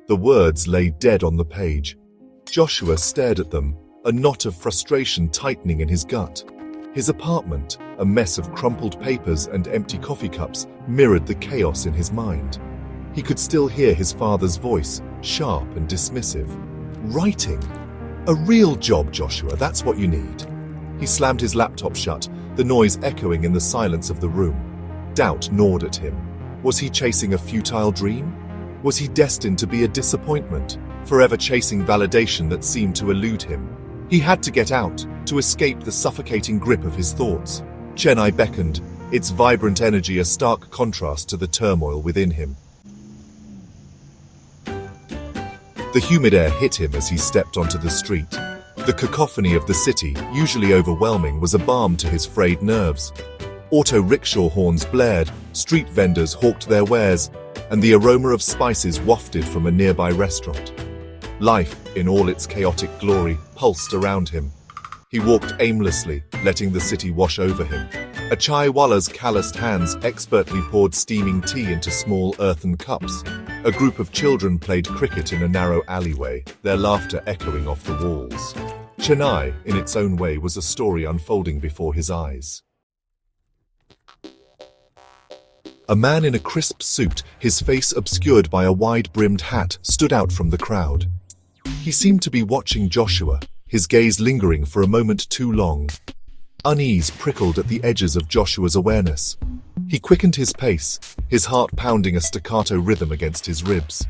The words lay dead on the page. Joshua stared at them, a knot of frustration tightening in his gut. His apartment, a mess of crumpled papers and empty coffee cups, mirrored the chaos in his mind. He could still hear his father's voice, sharp and dismissive. Writing. A real job, Joshua, that's what you need. He slammed his laptop shut, the noise echoing in the silence of the room. Doubt gnawed at him. Was he chasing a futile dream? Was he destined to be a disappointment, forever chasing validation that seemed to elude him? He had to get out, to escape the suffocating grip of his thoughts. Chennai beckoned, its vibrant energy a stark contrast to the turmoil within him. The humid air hit him as he stepped onto the street. The cacophony of the city, usually overwhelming, was a balm to his frayed nerves. Auto rickshaw horns blared, street vendors hawked their wares, and the aroma of spices wafted from a nearby restaurant. Life, in all its chaotic glory, pulsed around him. He walked aimlessly, letting the city wash over him. A chaiwala's calloused hands expertly poured steaming tea into small earthen cups. A group of children played cricket in a narrow alleyway, their laughter echoing off the walls. Chennai, in its own way, was a story unfolding before his eyes. A man in a crisp suit, his face obscured by a wide-brimmed hat, stood out from the crowd. He seemed to be watching Joshua, his gaze lingering for a moment too long. Unease prickled at the edges of Joshua's awareness. He quickened his pace, his heart pounding a staccato rhythm against his ribs.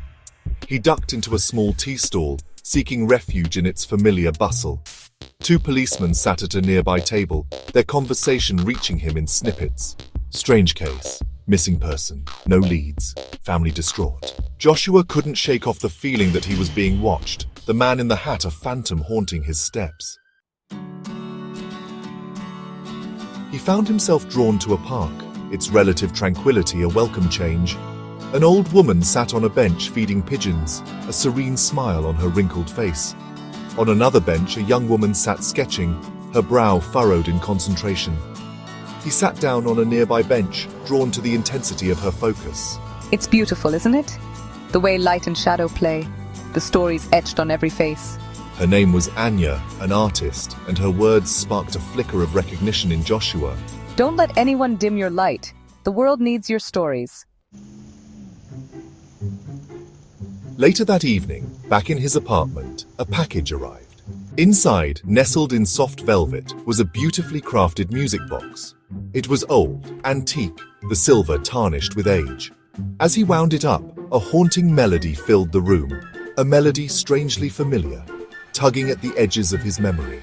He ducked into a small tea stall, seeking refuge in its familiar bustle. Two policemen sat at a nearby table, their conversation reaching him in snippets. Strange case. Missing person. No leads. Family distraught. Joshua couldn't shake off the feeling that he was being watched, the man in the hat a phantom haunting his steps. He found himself drawn to a park, its relative tranquility a welcome change. An old woman sat on a bench feeding pigeons, a serene smile on her wrinkled face. On another bench, a young woman sat sketching, her brow furrowed in concentration. He sat down on a nearby bench, drawn to the intensity of her focus. It's beautiful, isn't it? The way light and shadow play, the stories etched on every face. Her name was Anya, an artist, and her words sparked a flicker of recognition in Joshua. Don't let anyone dim your light. The world needs your stories. Later that evening, back in his apartment, a package arrived. Inside, nestled in soft velvet, was a beautifully crafted music box. It was old, antique, the silver tarnished with age. As he wound it up, a haunting melody filled the room, a melody strangely familiar, tugging at the edges of his memory.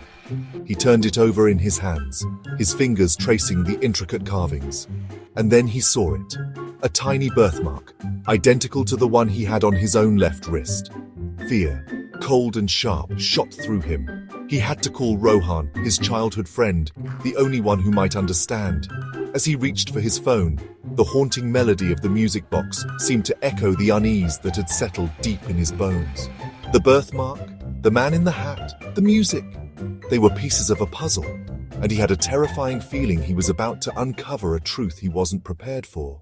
He turned it over in his hands, his fingers tracing the intricate carvings. And then he saw it, a tiny birthmark, identical to the one he had on his own left wrist. Fear, cold and sharp, shot through him. He had to call Rohan, his childhood friend, the only one who might understand. As he reached for his phone, the haunting melody of the music box seemed to echo the unease that had settled deep in his bones. The birthmark, the man in the hat, the music. They were pieces of a puzzle, and he had a terrifying feeling he was about to uncover a truth he wasn't prepared for.